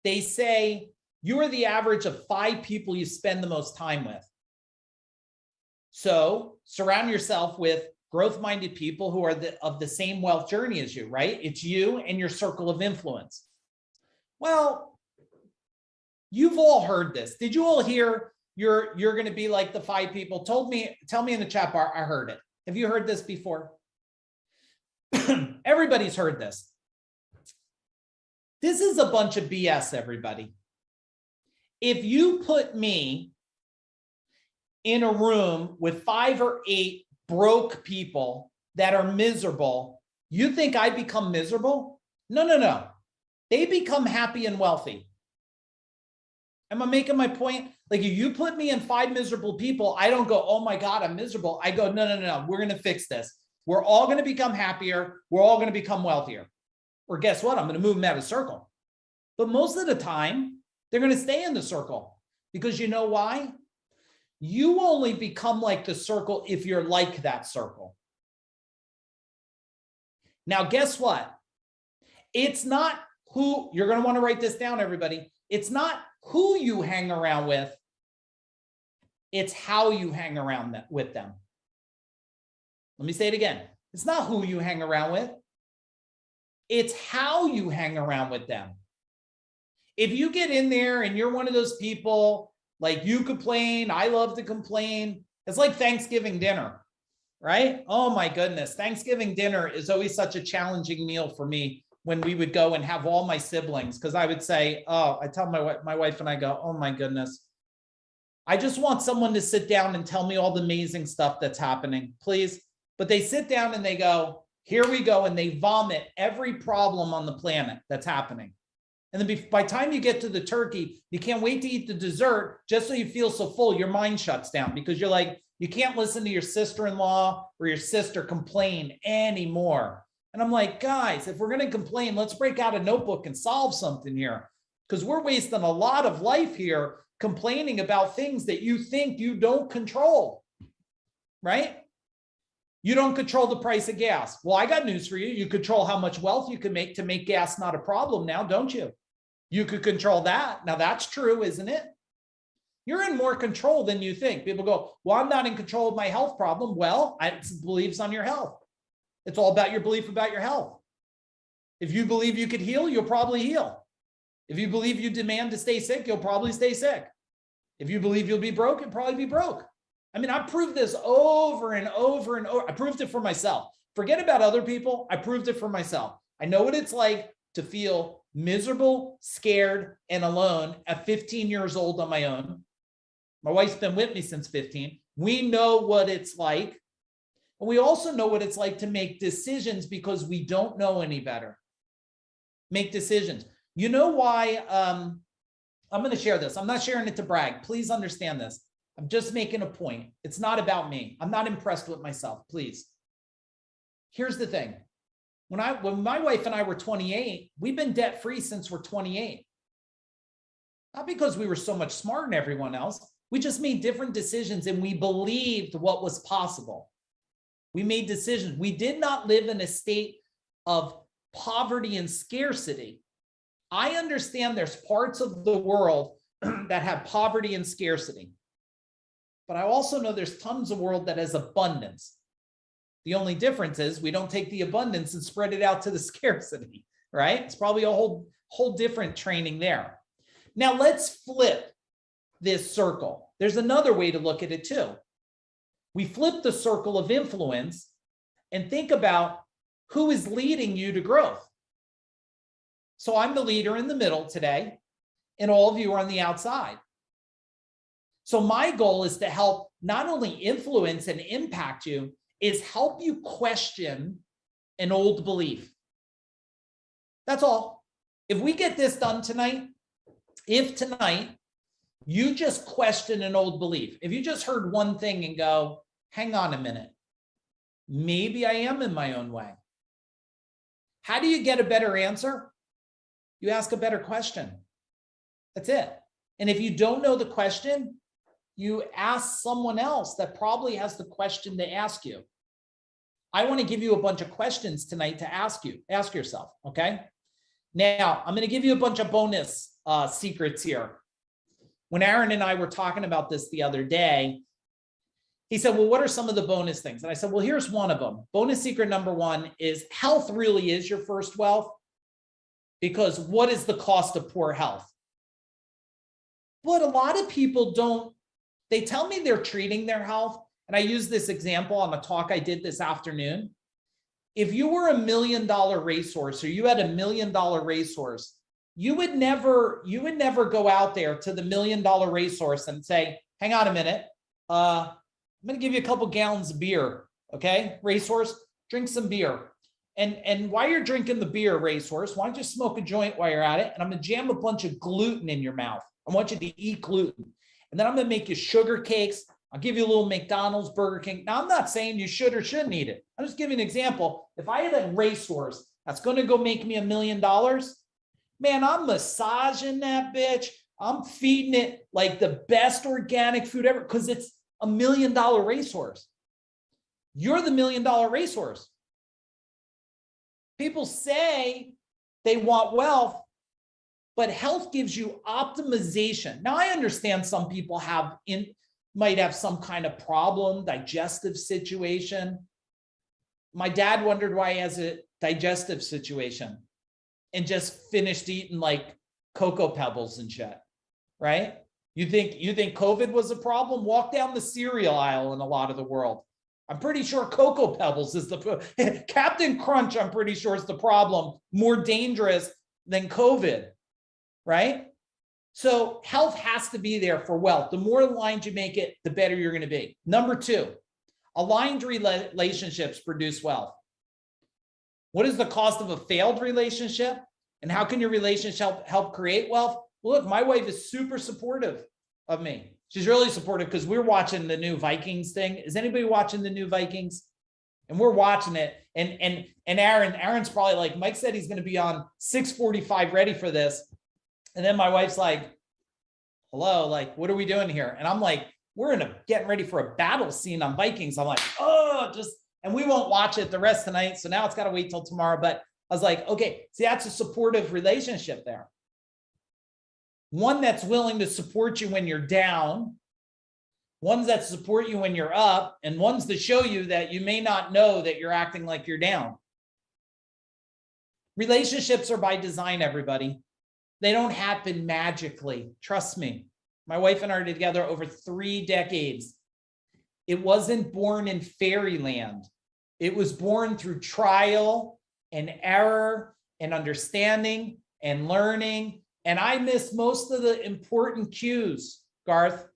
They say you are the average of 5 people you spend the most time with. So surround yourself with growth-minded people who are of the same wealth journey as you, right? It's you and your circle of influence. Well, you've all heard this. Did you all hear you're going to be like the 5 people? Tell me in the chat bar, I heard it. Have you heard this before? Everybody's heard this. This is a bunch of BS, everybody. If you put me in a room with 5 or 8 broke people that are miserable, you think I become miserable? No. They become happy and wealthy. Am I making my point? Like, if you put me in 5 miserable people, I don't go, oh my God, I'm miserable. I go, no, we're going to fix this. We're all going to become happier. We're all going to become wealthier. Or guess what? I'm going to move them out of the circle. But most of the time, they're going to stay in the circle, because you know why? You only become like the circle if you're like that circle. Now, guess what? It's not who, you're going to want to write this down, everybody. It's not who you hang around with. It's how you hang around with them. Let me say it again. It's not who you hang around with. It's how you hang around with them. If you get in there and you're one of those people, like, you complain, I love to complain. It's like Thanksgiving dinner, right? Oh my goodness. Thanksgiving dinner is always such a challenging meal for me when we would go and have all my siblings, because I would say, oh, I tell my wife and I go, oh my goodness, I just want someone to sit down and tell me all the amazing stuff that's happening, please. But they sit down and they go, here we go. And they vomit every problem on the planet that's happening. And then by the time you get to the turkey, you can't wait to eat the dessert, just so you feel so full, your mind shuts down, because you're like, you can't listen to your sister-in-law or your sister complain anymore. And I'm like, guys, if we're going to complain, let's break out a notebook and solve something here, because we're wasting a lot of life here complaining about things that you think you don't control, right? You don't control the price of gas. Well, I got news for you. You control how much wealth you can make to make gas not a problem now, don't you? You could control that. Now, that's true, isn't it? You're in more control than you think. People go, well, I'm not in control of my health problem. Well, it believes on your health. It's all about your belief about your health. If you believe you could heal, you'll probably heal. If you believe you demand to stay sick, you'll probably stay sick. If you believe you'll be broke, you'll probably be broke. I mean, I've proved this over and over and over. I proved it for myself. Forget about other people. I proved it for myself. I know what it's like to feel miserable, scared, and alone at 15 years old on my own. My wife's been with me since 15. We know what it's like. And we also know what it's like to make decisions because we don't know any better. Make decisions. You know why? I'm going to share this. I'm not sharing it to brag. Please understand this. I'm just making a point. It's not about me. I'm not impressed with myself, please. Here's the thing. When my wife and I were 28, we've been debt-free since we're 28. Not because we were so much smarter than everyone else. We just made different decisions and we believed what was possible. We made decisions. We did not live in a state of poverty and scarcity. I understand there's parts of the world that have poverty and scarcity. But I also know there's tons of world that has abundance. The only difference is we don't take the abundance and spread it out to the scarcity, right? It's probably a whole different training there. Now let's flip this circle. There's another way to look at it too. We flip the circle of influence and think about who is leading you to growth. So I'm the leader in the middle today, and all of you are on the outside. So my goal is to help not only influence and impact you, is help you question an old belief. That's all. If we get this done tonight, if tonight you just question an old belief, if you just heard one thing and go, hang on a minute, maybe I am in my own way. How do you get a better answer? You ask a better question. That's it. And if you don't know the question, you ask someone else that probably has the question to ask you. I want to give you a bunch of questions tonight to ask yourself, okay? Now, I'm going to give you a bunch of bonus secrets here. When Aaron and I were talking about this the other day, he said, well, what are some of the bonus things? And I said, well, here's one of them. Bonus secret number one is health really is your first wealth, because what is the cost of poor health? But a lot of people don't, they tell me they're treating their health. And I use this example on the talk I did this afternoon. If you were $1 million racehorse, or you had $1 million racehorse, you would never go out there to the $1 million racehorse and say, hang on a minute, I'm going to give you a couple gallons of beer. Okay, racehorse, drink some beer. And while you're drinking the beer, racehorse, why don't you smoke a joint while you're at it? And I'm going to jam a bunch of gluten in your mouth. I want you to eat gluten. And then I'm going to make you sugar cakes. I'll give you a little McDonald's, Burger King. Now, I'm not saying you should or shouldn't eat it. I'm just giving an example. If I had a racehorse that's going to go make me $1 million, man, I'm massaging that bitch. I'm feeding it like the best organic food ever, because it's $1 million racehorse. You're the $1 million racehorse. People say they want wealth, but health gives you optimization. Now, I understand some people might have some kind of problem, digestive situation. My dad wondered why he has a digestive situation and just finished eating like Cocoa Pebbles and shit, right? You think COVID was a problem? Walk down the cereal aisle in a lot of the world. I'm pretty sure Cocoa Pebbles is the Captain Crunch. I'm pretty sure is the problem, more dangerous than COVID, right? So health has to be there for wealth. The more aligned you make it, the better you're going to be. Number two, aligned relationships produce wealth. What is the cost of a failed relationship? And how can your relationship help create wealth? Well, look, my wife is super supportive of me. She's really supportive because we're watching the new Vikings thing. Is anybody watching the new Vikings? And we're watching it. And Aaron's probably like, Mike said he's going to be on 6:45 ready for this. And then my wife's like, hello, like, what are we doing here? And I'm like, we're getting ready for a battle scene on Vikings. I'm like, and we won't watch it the rest of the night. So now it's got to wait till tomorrow. But I was like, okay, see, that's a supportive relationship there. One that's willing to support you when you're down, ones that support you when you're up, and ones that show you that you may not know that you're acting like you're down. Relationships are by design, everybody. They don't happen magically. Trust me. My wife and I are together over 3 decades. It wasn't born in fairyland. It was born through trial and error and understanding and learning. And I missed most of the important cues. Garth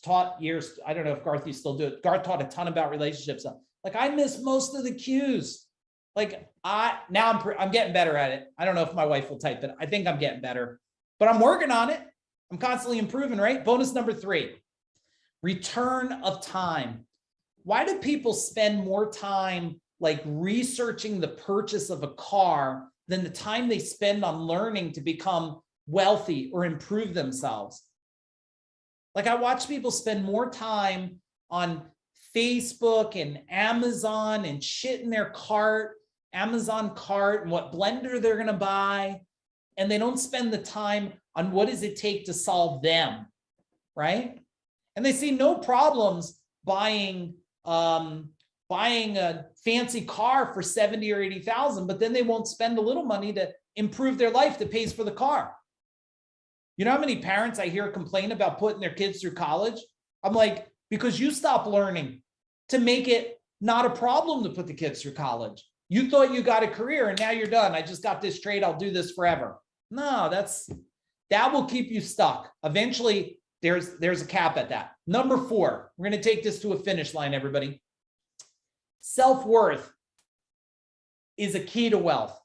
taught years. I don't know if Garth, you still do it. Garth taught a ton about relationships. Like, I missed most of the cues. Like, I'm getting better at it. I don't know if my wife will type it. I think I'm getting better, but I'm working on it. I'm constantly improving, right? Bonus number 3, return of time. Why do people spend more time like researching the purchase of a car than the time they spend on learning to become wealthy or improve themselves? Like, I watch people spend more time on Facebook and Amazon and shit in their cart, Amazon cart, and what blender they're going to buy. And they don't spend the time on what does it take to solve them, right? And they see no problems buying a fancy car for 70 or 80,000, but then they won't spend a little money to improve their life that pays for the car. You know how many parents I hear complain about putting their kids through college? I'm like, because you stopped learning to make it not a problem to put the kids through college. You thought you got a career and now you're done. I just got this trade. I'll do this forever. No, that will keep you stuck. Eventually, there's a cap at that. Number 4, we're going to take this to a finish line, everybody. Self-worth is a key to wealth.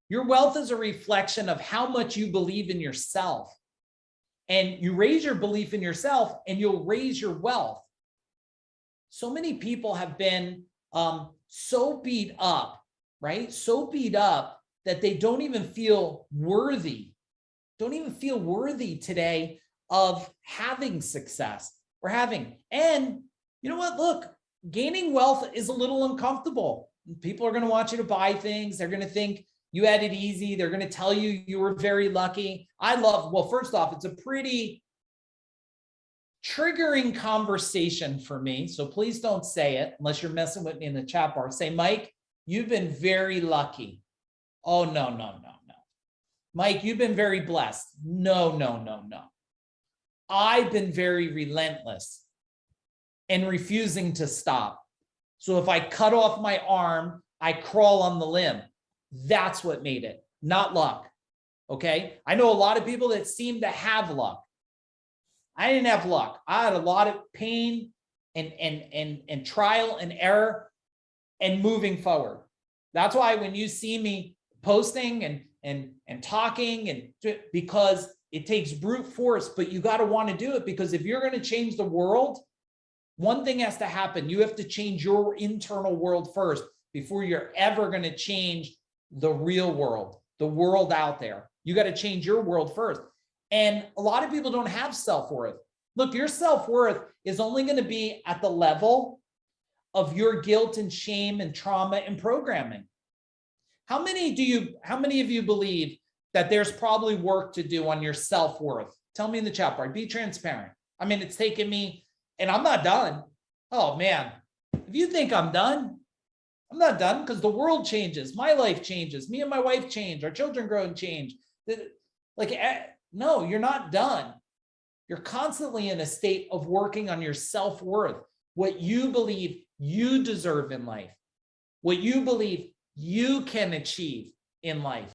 Your wealth is a reflection of how much you believe in yourself. And you raise your belief in yourself and you'll raise your wealth. So many people have been so beat up, right? So beat up that they don't even feel worthy today of having success or having. And you know what? Look, gaining wealth is a little uncomfortable. People are going to want you to buy things. They're going to think you had it easy. They're going to tell you you were very lucky. Well, first off, it's a pretty triggering conversation for me. So please don't say it unless you're messing with me in the chat bar. Say, Mike, you've been very lucky. Oh, no, no, no, no. Mike, you've been very blessed. No, no, no, no. I've been very relentless and refusing to stop. So if I cut off my arm, I crawl on the limb. That's what made it, not luck. Okay. I know a lot of people that seem to have luck. I didn't have luck. I had a lot of pain and trial and error and moving forward. That's why when you see me posting and talking, and because it takes brute force, but you got to want to do it, because if you're going to change the world, one thing has to happen. You have to change your internal world first before you're ever going to change the real world, the world out there. You got to change your world first. And a lot of people don't have self-worth. Look, your self-worth is only going to be at the level of your guilt and shame and trauma and programming. How many of you believe that there's probably work to do on your self-worth? Tell me in the chat bar. Be transparent. I mean, it's taken me, and I'm not done. Oh man, if you think I'm done, I'm not done, because the world changes. My life changes. Me and my wife change. Our children grow and change. Like, no, you're not done. You're constantly in a state of working on your self-worth, what you believe you deserve in life, what you believe you can achieve in life.